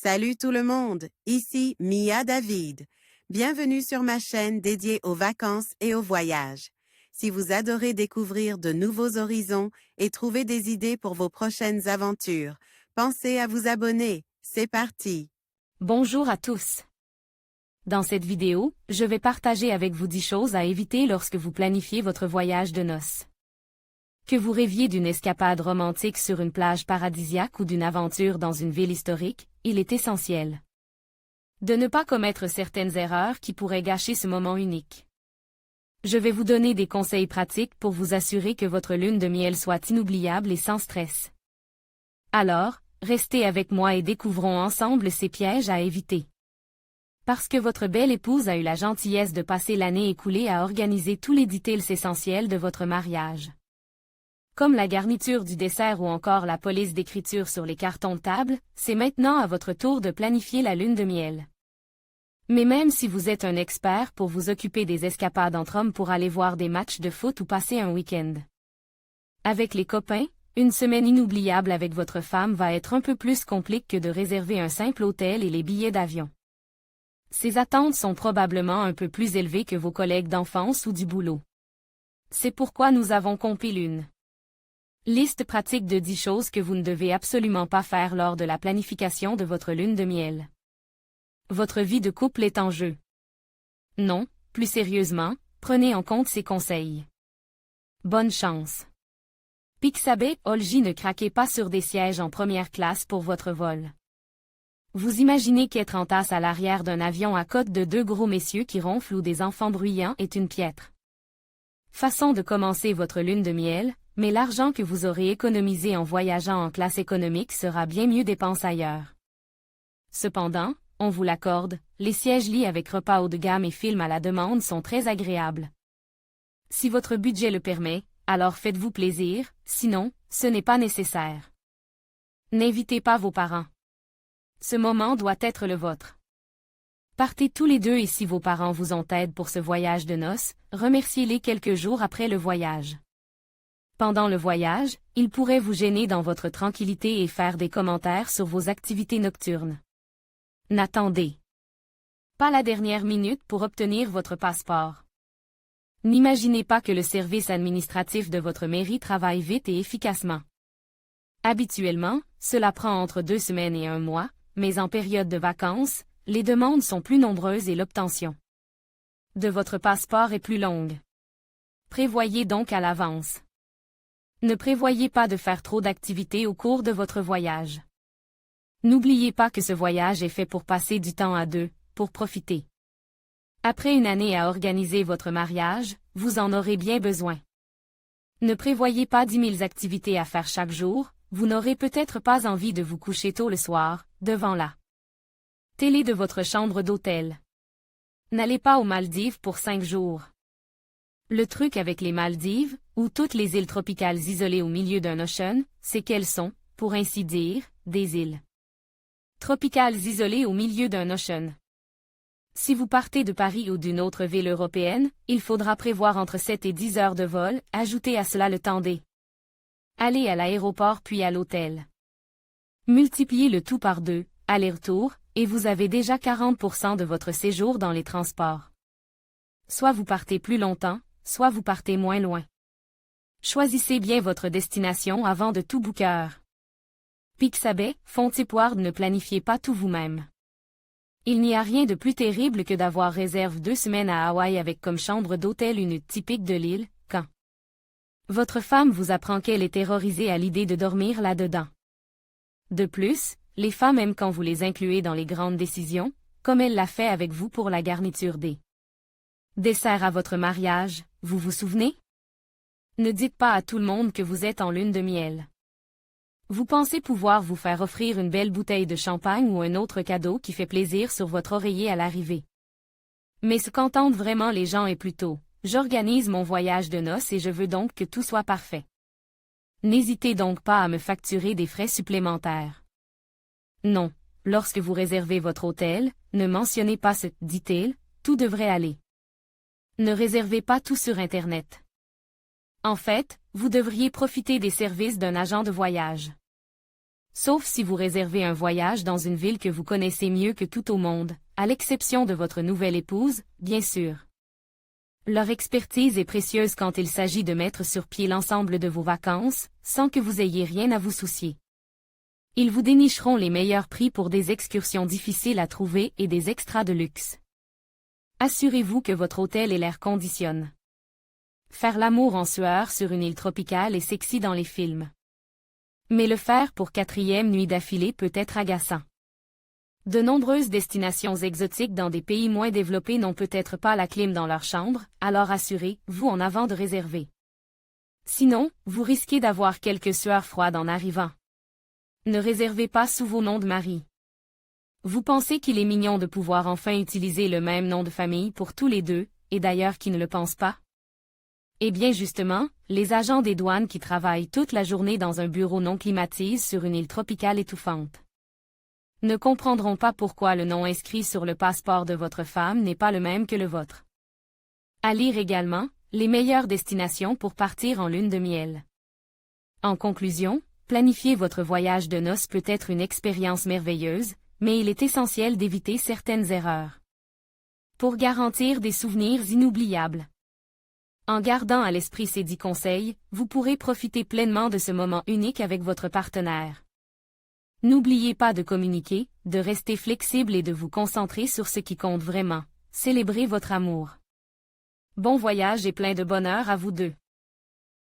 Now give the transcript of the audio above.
Salut tout le monde, ici Mia David. Bienvenue sur ma chaîne dédiée aux vacances et aux voyages. Si vous adorez découvrir de nouveaux horizons et trouver des idées pour vos prochaines aventures, pensez à vous abonner. C'est parti! Bonjour à tous. Dans cette vidéo, je vais partager avec vous 10 choses à éviter lorsque vous planifiez votre voyage de noces. Que vous rêviez d'une escapade romantique sur une plage paradisiaque ou d'une aventure dans une ville historique, il est essentiel de ne pas commettre certaines erreurs qui pourraient gâcher ce moment unique. Je vais vous donner des conseils pratiques pour vous assurer que votre lune de miel soit inoubliable et sans stress. Alors, restez avec moi et découvrons ensemble ces pièges à éviter. Parce que votre belle épouse a eu la gentillesse de passer l'année écoulée à organiser tous les details essentiels de votre mariage. Comme la garniture du dessert ou encore la police d'écriture sur les cartons de table, c'est maintenant à votre tour de planifier la lune de miel. Mais même si vous êtes un expert pour vous occuper des escapades entre hommes pour aller voir des matchs de foot ou passer un week-end avec les copains, une semaine inoubliable avec votre femme va être un peu plus compliqué que de réserver un simple hôtel et les billets d'avion. Ces attentes sont probablement un peu plus élevées que vos collègues d'enfance ou du boulot. C'est pourquoi nous avons compilé une liste pratique de 10 choses que vous ne devez absolument pas faire lors de la planification de votre lune de miel. Votre vie de couple est en jeu. Non, plus sérieusement, prenez en compte ces conseils. Bonne chance. Pixabay, Olgy, ne craquez pas sur des sièges en première classe pour votre vol. Vous imaginez qu'être en tasse à l'arrière d'un avion à côte de deux gros messieurs qui ronflent ou des enfants bruyants est une piètre façon de commencer votre lune de miel, mais l'argent que vous aurez économisé en voyageant en classe économique sera bien mieux dépensé ailleurs. Cependant, on vous l'accorde, les sièges lits avec repas haut de gamme et films à la demande sont très agréables. Si votre budget le permet, alors faites-vous plaisir, sinon, ce n'est pas nécessaire. N'invitez pas vos parents. Ce moment doit être le vôtre. Partez tous les deux et si vos parents vous en aident pour ce voyage de noces, remerciez-les quelques jours après le voyage. Pendant le voyage, ils pourraient vous gêner dans votre tranquillité et faire des commentaires sur vos activités nocturnes. N'attendez pas la dernière minute pour obtenir votre passeport. N'imaginez pas que le service administratif de votre mairie travaille vite et efficacement. Habituellement, cela prend entre 2 semaines et 1 mois, mais en période de vacances, les demandes sont plus nombreuses et l'obtention de votre passeport est plus longue. Prévoyez donc à l'avance. Ne prévoyez pas de faire trop d'activités au cours de votre voyage. N'oubliez pas que ce voyage est fait pour passer du temps à deux, pour profiter. Après une année à organiser votre mariage, vous en aurez bien besoin. Ne prévoyez pas 10 000 activités à faire chaque jour, vous n'aurez peut-être pas envie de vous coucher tôt le soir, devant la télé de votre chambre d'hôtel. N'allez pas aux Maldives pour 5 jours. Le truc avec les Maldives, ou toutes les îles tropicales isolées au milieu d'un océan, c'est qu'elles sont, pour ainsi dire, des îles tropicales isolées au milieu d'un océan. Si vous partez de Paris ou d'une autre ville européenne, il faudra prévoir entre 7 et 10 heures de vol, ajoutez à cela le temps aller à l'aéroport puis à l'hôtel. Multipliez le tout par 2, aller-retour, et vous avez déjà 40% de votre séjour dans les transports. Soit vous partez plus longtemps, soit vous partez moins loin. Choisissez bien votre destination avant de tout booker. Pixabay, Fontipouard, ne planifiez pas tout vous-même. Il n'y a rien de plus terrible que d'avoir réservé 2 semaines à Hawaï avec comme chambre d'hôtel une hutte typique de l'île, quand votre femme vous apprend qu'elle est terrorisée à l'idée de dormir là-dedans. De plus, les femmes aiment quand vous les incluez dans les grandes décisions, comme elle l'a fait avec vous pour la garniture des desserts à votre mariage, vous vous souvenez? Ne dites pas à tout le monde que vous êtes en lune de miel. Vous pensez pouvoir vous faire offrir une belle bouteille de champagne ou un autre cadeau qui fait plaisir sur votre oreiller à l'arrivée. Mais ce qu'entendent vraiment les gens est plutôt: j'organise mon voyage de noces et je veux donc que tout soit parfait. N'hésitez donc pas à me facturer des frais supplémentaires. Non, lorsque vous réservez votre hôtel, ne mentionnez pas ce « dit-il », tout devrait aller. Ne réservez pas tout sur Internet. En fait, vous devriez profiter des services d'un agent de voyage. Sauf si vous réservez un voyage dans une ville que vous connaissez mieux que tout au monde, à l'exception de votre nouvelle épouse, bien sûr. Leur expertise est précieuse quand il s'agit de mettre sur pied l'ensemble de vos vacances, sans que vous ayez rien à vous soucier. Ils vous dénicheront les meilleurs prix pour des excursions difficiles à trouver et des extras de luxe. Assurez-vous que votre hôtel et l'air conditionne. Faire l'amour en sueur sur une île tropicale est sexy dans les films. Mais le faire pour 4e nuit d'affilée peut être agaçant. De nombreuses destinations exotiques dans des pays moins développés n'ont peut-être pas la clim dans leur chambre, alors assurez-vous en avant de réserver. Sinon, vous risquez d'avoir quelques sueurs froides en arrivant. Ne réservez pas sous vos noms de mari. Vous pensez qu'il est mignon de pouvoir enfin utiliser le même nom de famille pour tous les deux, et d'ailleurs qui ne le pense pas? Eh bien justement, les agents des douanes qui travaillent toute la journée dans un bureau non climatisé sur une île tropicale étouffante ne comprendront pas pourquoi le nom inscrit sur le passeport de votre femme n'est pas le même que le vôtre. À lire également, les meilleures destinations pour partir en lune de miel. En conclusion, planifier votre voyage de noces peut être une expérience merveilleuse, mais il est essentiel d'éviter certaines erreurs pour garantir des souvenirs inoubliables. En gardant à l'esprit ces 10 conseils, vous pourrez profiter pleinement de ce moment unique avec votre partenaire. N'oubliez pas de communiquer, de rester flexible et de vous concentrer sur ce qui compte vraiment. Célébrez votre amour. Bon voyage et plein de bonheur à vous deux.